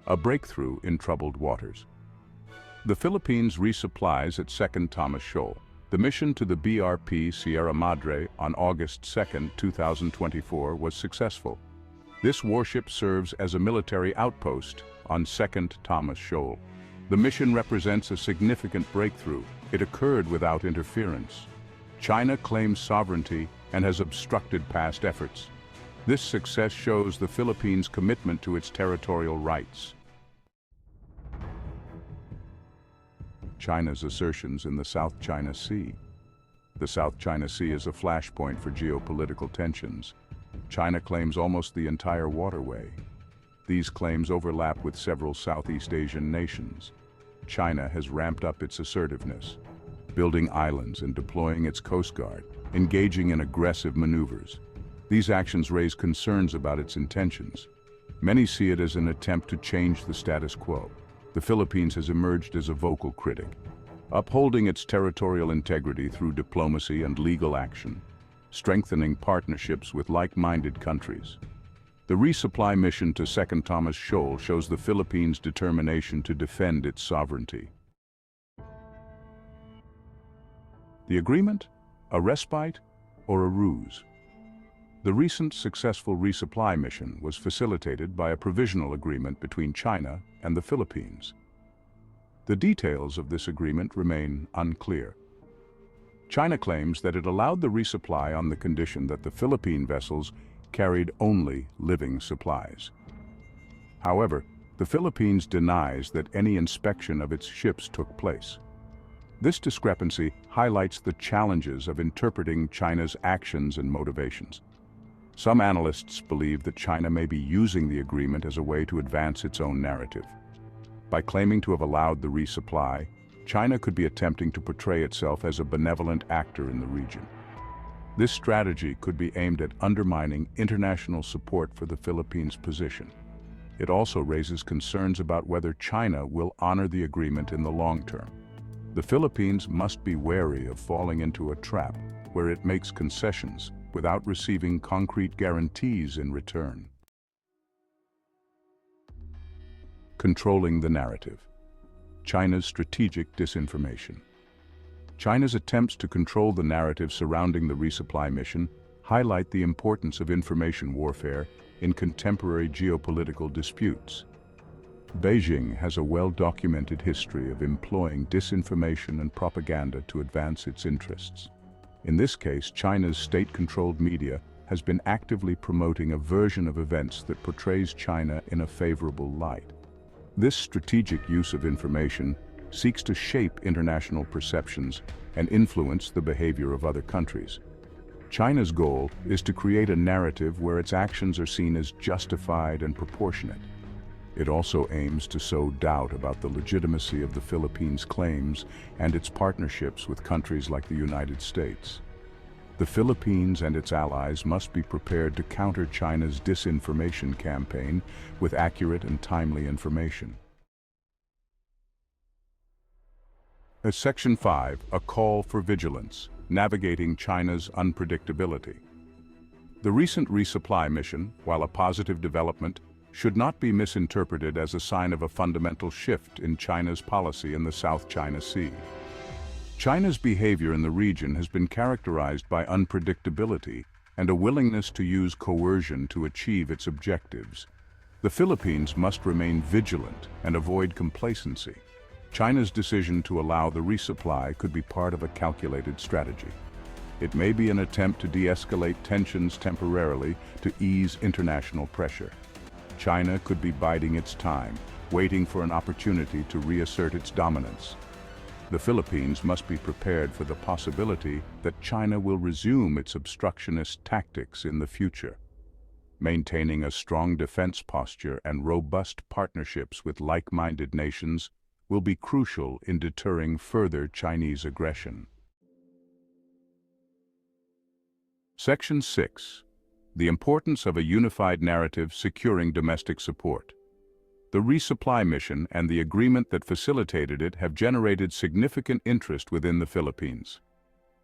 a breakthrough in troubled waters. The Philippines resupplies at 2nd Thomas Shoal. The mission to the BRP Sierra Madre on August 2, 2024 was successful. This warship serves as a military outpost on 2nd Thomas Shoal. The mission represents a significant breakthrough. It occurred without interference. China claims sovereignty and has obstructed past efforts. This success shows the Philippines' commitment to its territorial rights. China's assertions in the South China Sea. The South China Sea is a flashpoint for geopolitical tensions. China claims almost the entire waterway. These claims overlap with several Southeast Asian nations. China has ramped up its assertiveness, building islands and deploying its coast guard, engaging in aggressive maneuvers. These actions raise concerns about its intentions. Many see it as an attempt to change the status quo. The Philippines has emerged as a vocal critic, upholding its territorial integrity through diplomacy and legal action, strengthening partnerships with like-minded countries. The resupply mission to 2nd Thomas Shoal shows the Philippines' determination to defend its sovereignty. The agreement? A respite or a ruse? The recent successful resupply mission was facilitated by a provisional agreement between China and the Philippines. The details of this agreement remain unclear. China claims that it allowed the resupply on the condition that the Philippine vessels carried only living supplies. However, the Philippines denies that any inspection of its ships took place. This discrepancy highlights the challenges of interpreting China's actions and motivations. Some analysts believe that China may be using the agreement as a way to advance its own narrative. By claiming to have allowed the resupply, China could be attempting to portray itself as a benevolent actor in the region. This strategy could be aimed at undermining international support for the Philippines' position. It also raises concerns about whether China will honor the agreement in the long term. The Philippines must be wary of falling into a trap where it makes concessions without receiving concrete guarantees in return. Controlling the narrative. China's strategic disinformation. China's attempts to control the narrative surrounding the resupply mission highlight the importance of information warfare in contemporary geopolitical disputes. Beijing has a well-documented history of employing disinformation and propaganda to advance its interests. In this case, China's state-controlled media has been actively promoting a version of events that portrays China in a favorable light. This strategic use of information seeks to shape international perceptions and influence the behavior of other countries. China's goal is to create a narrative where its actions are seen as justified and proportionate. It also aims to sow doubt about the legitimacy of the Philippines' claims and its partnerships with countries like the United States. The Philippines and its allies must be prepared to counter China's disinformation campaign with accurate and timely information. As Section 5, a call for vigilance, navigating China's unpredictability. The recent resupply mission, while a positive development, should not be misinterpreted as a sign of a fundamental shift in China's policy in the South China Sea. China's behavior in the region has been characterized by unpredictability and a willingness to use coercion to achieve its objectives. The Philippines must remain vigilant and avoid complacency. China's decision to allow the resupply could be part of a calculated strategy. It may be an attempt to de-escalate tensions temporarily to ease international pressure. China could be biding its time, waiting for an opportunity to reassert its dominance. The Philippines must be prepared for the possibility that China will resume its obstructionist tactics in the future. Maintaining a strong defense posture and robust partnerships with like-minded nations will be crucial in deterring further Chinese aggression. Section 6. The importance of a unified narrative securing domestic support. The resupply mission and the agreement that facilitated it have generated significant interest within the Philippines.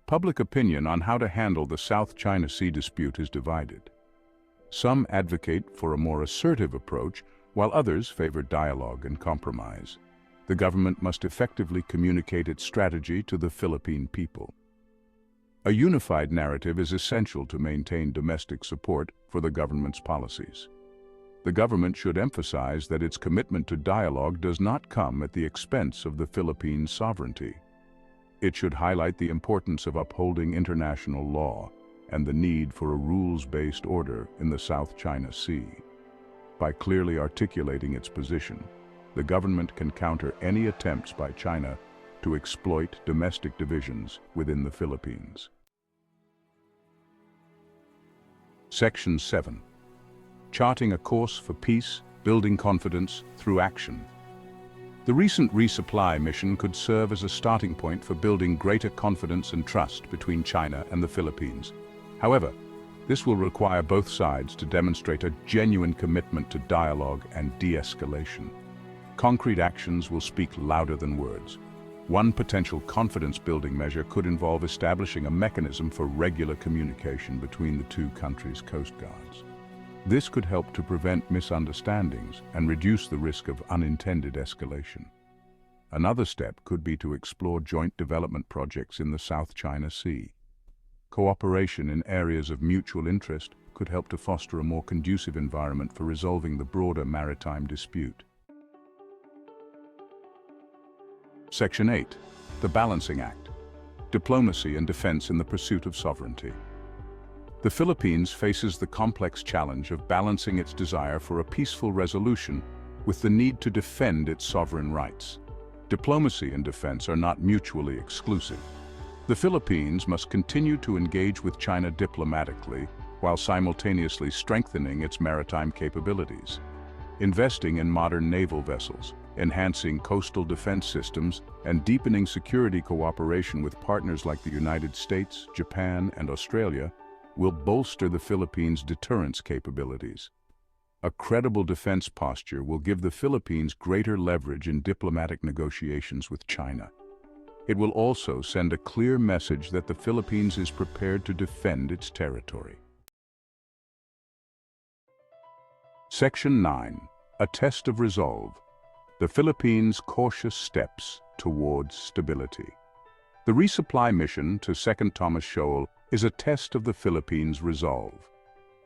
Public opinion on how to handle the South China Sea dispute is divided. Some advocate for a more assertive approach, while others favor dialogue and compromise. The government must effectively communicate its strategy to the Philippine people. A unified narrative is essential to maintain domestic support for the government's policies. The government should emphasize that its commitment to dialogue does not come at the expense of the Philippines' sovereignty. It should highlight the importance of upholding international law and the need for a rules-based order in the South China Sea. By clearly articulating its position, the government can counter any attempts by China to exploit domestic divisions within the Philippines. Section 7. Charting a course for peace, building confidence through action. The recent Resupply mission could serve as a starting point for building greater confidence and trust between China and the Philippines. However, this will require both sides to demonstrate a genuine commitment to dialogue and de-escalation. Concrete actions will speak louder than words. One potential confidence-building measure could involve establishing a mechanism for regular communication between the two countries' coast guards. This could help to prevent misunderstandings and reduce the risk of unintended escalation. Another step could be to explore joint development projects in the South China Sea. Cooperation in areas of mutual interest could help to foster a more conducive environment for resolving the broader maritime dispute. Section 8. The Balancing Act. Diplomacy and defense in the pursuit of sovereignty. The Philippines faces the complex challenge of balancing its desire for a peaceful resolution with the need to defend its sovereign rights. Diplomacy and defense are not mutually exclusive. The Philippines must continue to engage with China diplomatically while simultaneously strengthening its maritime capabilities. Investing in modern naval vessels, enhancing coastal defense systems, and deepening security cooperation with partners like the United States, Japan, and Australia will bolster the Philippines' deterrence capabilities. A credible defense posture will give the Philippines greater leverage in diplomatic negotiations with China. It will also send a clear message that the Philippines is prepared to defend its territory. Section 9. A Test of Resolve. The Philippines' cautious steps towards stability. The resupply mission to Second Thomas Shoal is a test of the Philippines' resolve.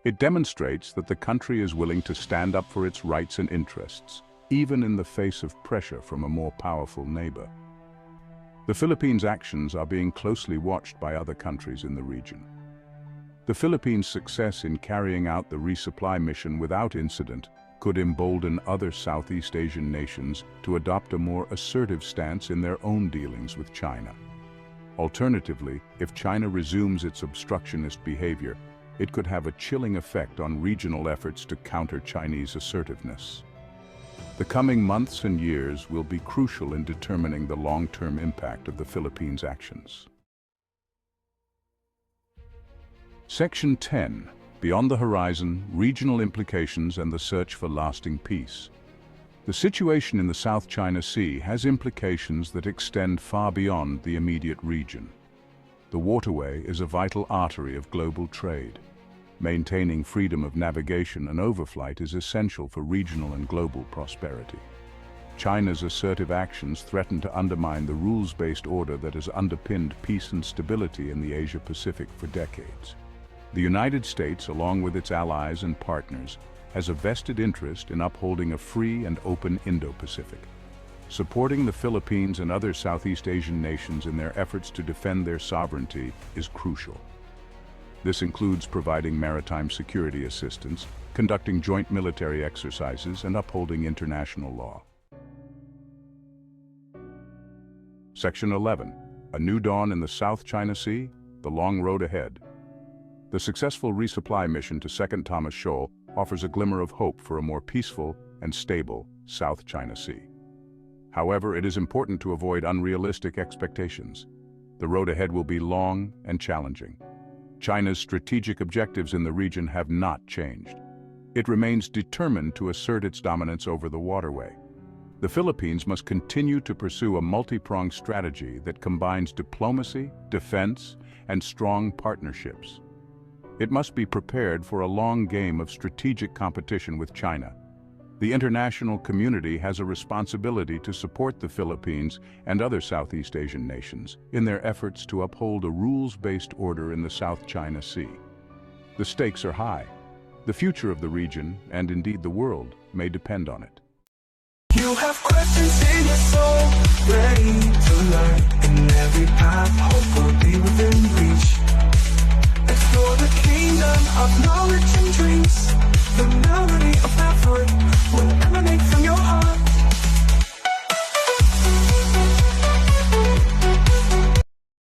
It demonstrates that the country is willing to stand up for its rights and interests, even in the face of pressure from a more powerful neighbor. The Philippines' actions are being closely watched by other countries in the region. The Philippines' success in carrying out the resupply mission without incident could embolden other Southeast Asian nations to adopt a more assertive stance in their own dealings with China. Alternatively, if China resumes its obstructionist behavior, it could have a chilling effect on regional efforts to counter Chinese assertiveness. The coming months and years will be crucial in determining the long-term impact of the Philippines' actions. Section 10. Beyond the Horizon, Regional Implications and the Search for Lasting Peace. The situation in the South China Sea has implications that extend far beyond the immediate region. The waterway is a vital artery of global trade. Maintaining freedom of navigation and overflight is essential for regional and global prosperity. China's assertive actions threaten to undermine the rules-based order that has underpinned peace and stability in the Asia-Pacific for decades. The United States, along with its allies and partners, has a vested interest in upholding a free and open Indo-Pacific. Supporting the Philippines and other Southeast Asian nations in their efforts to defend their sovereignty is crucial. This includes providing maritime security assistance, conducting joint military exercises, and upholding international law. Section 11. A New Dawn in the South China Sea, the Long Road Ahead. The successful resupply mission to Second Thomas Shoal offers a glimmer of hope for a more peaceful and stable South China Sea. However, it is important to avoid unrealistic expectations. The road ahead will be long and challenging. China's strategic objectives in the region have not changed. It remains determined to assert its dominance over the waterway. The Philippines must continue to pursue a multi-pronged strategy that combines diplomacy, defense, and strong partnerships. It must be prepared for a long game of strategic competition with China. The international community has a responsibility to support the Philippines and other Southeast Asian nations in their efforts to uphold a rules-based order in the South China Sea. The stakes are high. The future of the region, and indeed the world, may depend on it. You have questions in your soul, ready to learn.